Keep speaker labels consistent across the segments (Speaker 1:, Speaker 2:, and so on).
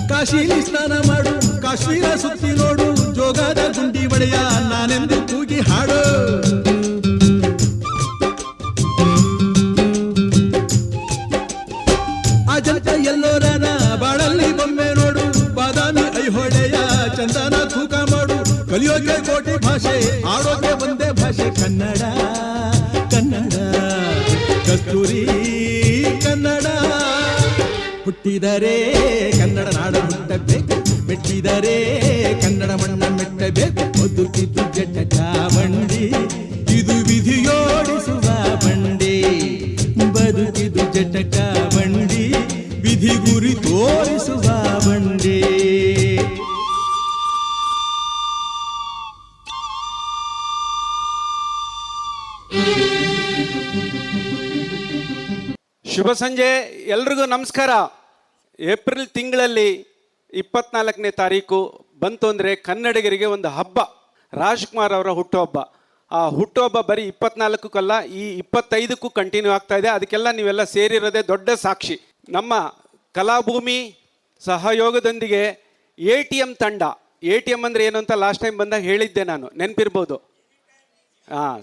Speaker 1: ಕಾಶಿಲಿ ಸ್ನಾನ ಮಾಡು, ಕಾಶ್ಮೀರ ಸುತ್ತಿ ನೋಡು, ಜೋಗದ ಗುಂಡಿ ಒಡೆಯ ನಾನೆಂದು ಕೂಗಿ ಹಾಡು. ಅಜಂತ ಎಲ್ಲೋರನ ಬಾಳಲ್ಲಿ ಬೊಮ್ಮೆ ನೋಡು, ಬಾದಾಮಿ ಐಹೊಳೆಯ ಚಂದನ ತೂಕ ಮಾಡು. ಕಲಿಯೋಕೆ ಕೋಟಿ ಭಾಷೆ, ಆಡೋಕೆ ಒಂದೇ ಭಾಷೆ ಕನ್ನಡ. ಕನ್ನಡ ಕಸ್ತೂರಿ ಕನ್ನಡ. ಹುಟ್ಟಿದರೆ ಕನ್ನಡ ನಾಡ ಹುಟ್ಟಬೇಕು, ಮೆಟ್ಟಿದರೆ ಕನ್ನಡ ಮಣ್ಣ ಮೆಟ್ಟಬೇಕು. ಬದುಕಿದ್ದು ಜಟ ಬಂಡಿ, ಇದು ವಿಧಿಯೋಡಿಸುವ ಬಂಡಿ. ಬದುಕಿದು ಜಟಕ ಬಂಡಿ, ವಿಧಿ ಗುರಿ ತೋರಿಸುವ ಬಂಡಿ.
Speaker 2: ಶುಭ ಸಂಜೆ ಎಲ್ರಿಗೂ ನಮಸ್ಕಾರ. ಏಪ್ರಿಲ್ ತಿಂಗಳಲ್ಲಿ 24ನೇ ತಾರೀಕು ಬಂತು ಅಂದರೆ ಕನ್ನಡಿಗರಿಗೆ ಒಂದು ಹಬ್ಬ, ರಾಜ್ಕುಮಾರ್ ಅವರ ಹುಟ್ಟುಹಬ್ಬ. ಆ ಹುಟ್ಟುಹಬ್ಬ ಬರೀ 24ಕ್ಕಲ್ಲ, ಈ 25ಕ್ಕೂ ಕಂಟಿನ್ಯೂ ಆಗ್ತಾ ಇದೆ. ಅದಕ್ಕೆಲ್ಲ ನೀವೆಲ್ಲ ಸೇರಿರೋದೇ ದೊಡ್ಡ ಸಾಕ್ಷಿ. ನಮ್ಮ ಕಲಾಭೂಮಿ ಸಹಯೋಗದೊಂದಿಗೆ ATM ತಂಡ, ATM ಅಂದರೆ ಏನು ಅಂತ ಲಾಸ್ಟ್ ಟೈಮ್ ಬಂದಾಗ ಹೇಳಿದ್ದೆ ನಾನು, ನೆನಪಿರ್ಬೋದು.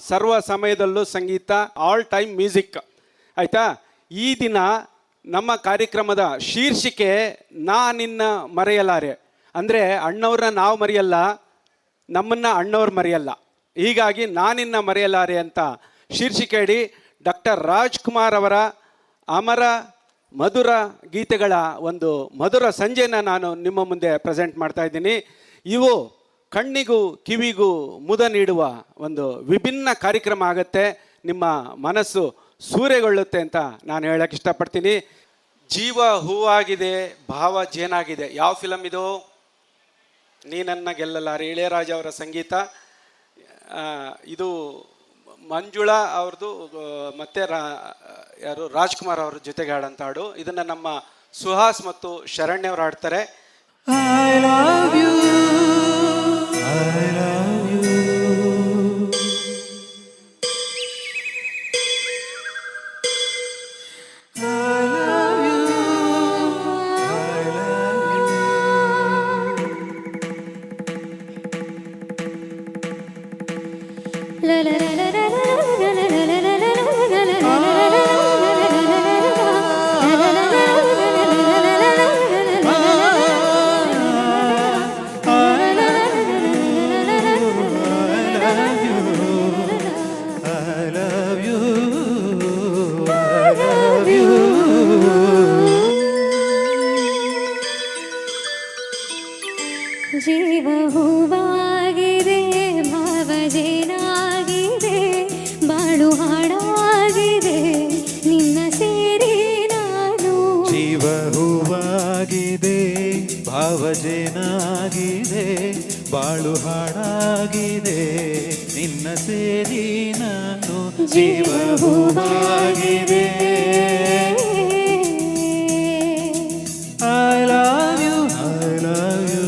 Speaker 2: ಸರ್ವ ಸಮಯದಲ್ಲೂ ಸಂಗೀತ, ಆಲ್ ಟೈಮ್ ಮ್ಯೂಸಿಕ್. ಆಯಿತಾ? ಈ ದಿನ ನಮ್ಮ ಕಾರ್ಯಕ್ರಮದ ಶೀರ್ಷಿಕೆ ನಾ ನಿನ್ನ ಮರೆಯಲಾರೆ. ಅಂದರೆ ಅಣ್ಣವ್ರನ್ನ ನಾವು ಮರೆಯಲ್ಲ, ನಮ್ಮನ್ನು ಅಣ್ಣವ್ರು ಮರೆಯಲ್ಲ. ಹೀಗಾಗಿ ನಾನಿನ್ನ ಮರೆಯಲಾರೆ ಅಂತ ಶೀರ್ಷಿಕೆ ಅಡಿ ಡಾಕ್ಟರ್ ರಾಜ್ಕುಮಾರ್ ಅವರ ಅಮರ ಮಧುರ ಗೀತೆಗಳ ಒಂದು ಮಧುರ ಸಂಜೆನ ನಾನು ನಿಮ್ಮ ಮುಂದೆ ಪ್ರೆಸೆಂಟ್ ಮಾಡ್ತಾ ಇದ್ದೀನಿ. ಇವು ಕಣ್ಣಿಗೂ ಕಿವಿಗೂ ಮುದ ನೀಡುವ ಒಂದು ವಿಭಿನ್ನ ಕಾರ್ಯಕ್ರಮ ಆಗುತ್ತೆ. ನಿಮ್ಮ ಮನಸ್ಸು ಸೂರೆಗೊಳ್ಳುತ್ತೆ ಅಂತ ನಾನು ಹೇಳಕ್ಕೆ ಇಷ್ಟಪಡ್ತೀನಿ. ಜೀವ ಹೂವಾಗಿದೆ, ಭಾವ ಜೇನಾಗಿದೆ. ಯಾವ ಫಿಲಮ್ ಇದು? ನೀನನ್ನ ಗೆಲ್ಲಲಾರೆ, ಇಳೆಯರಾಜ ಅವರ ಸಂಗೀತ. ಇದು ಮಂಜುಳಾ ಅವ್ರದ್ದು ಮತ್ತು ಯಾರು ರಾಜ್ಕುಮಾರ್ ಅವ್ರ ಜೊತೆಗೆ ಹಾಡಂತ ಹಾಡು. ಇದನ್ನು ನಮ್ಮ ಸುಹಾಸ್ ಮತ್ತು ಶರಣ್ಯ ಅವರು ಹಾಡ್ತಾರೆ.
Speaker 1: I love you, I love you.
Speaker 3: ಜೀವ ಹೂವಾಗಿದೆ, ಭಾವ ಜೇನಾಗಿದೆ, ಬಾಳು ಹಾಡಾಗಿದೆ, ನಿನ್ನ ಸೇರಿ ನಾನು.
Speaker 4: ಜೀವ ಹೂವಾಗಿದೆ, ಭಾವ ಜೇನಾಗಿದೆ, ಬಾಳು ಹಾಡಾಗಿದೆ, ನಿನ್ನ ಸೇರಿ ನಾನು. ಜೀವ ಹೂವಾಗಿದೆ. I love you, I love you,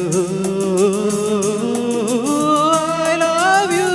Speaker 4: I love you.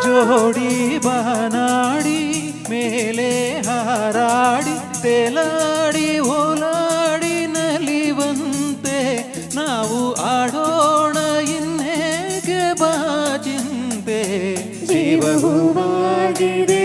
Speaker 4: ಜೋಡಿ ಬಾನಾಡಿ ಮೇಲೆ ಹಾರಾಡಿ ತೇಲಾಡಿ ಓಲಾಡಿ ನಲಿವಂತೆ ನಾವು ಆಡೋಣ ಇನ್ನೇಗೆ ಬಾಚಿಂತೆ. ಜೀವ ಹೂವಾಗಿದೆ.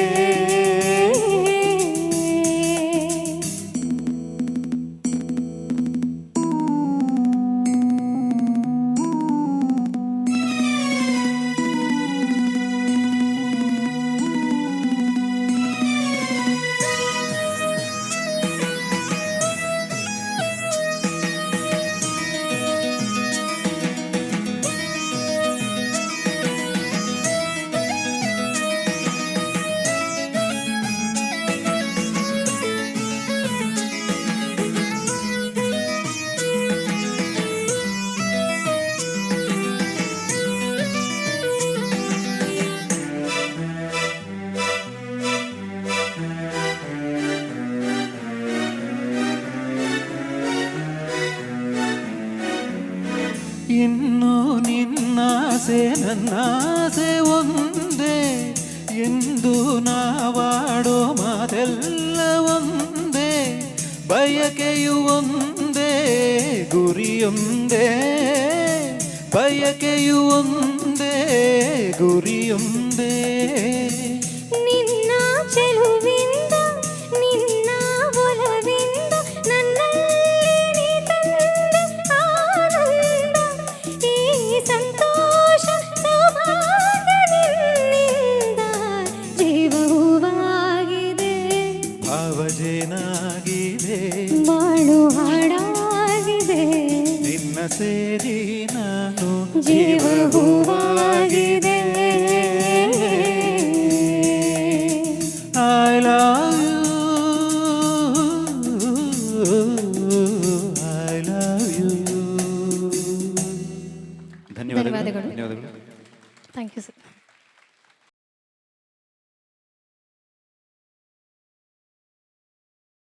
Speaker 4: ನನ್ನಾಸೆ ಒಂದೇ ಎಂದು ನಾವಾಡೋ ಮಾತೆಲ್ಲ ಒಂದೇ ಬಯಕೆಯು ಒಂದೇ ಗುರಿಯೊಂದೇ ಬಯಕೆಯು ಒಂದೇ ಗುರಿಯೊಂದೇ
Speaker 3: ನಿನ್ನ ಚೆಲುವಿಂದ ನಿನ್ನ ಒಲವಿಂದ ನನ್ನಲ್ಲಿ ನೀ ತಂದೆ ಆನಂದ ಈ ಸಂತೋಷ ಸೌಭಾಗ್ಯದಿಂದ ಜೀವವಾಗಿದೆ
Speaker 4: ಭಾವಜೇನಾಗಿದೆ
Speaker 3: ಬಾಳು ಹಾಡಾಗಿದೆ
Speaker 4: ನಿನ್ನ ಸೇರಿ ನಾನು
Speaker 3: ಜೀವ ಹೂವಾಗಿದೆ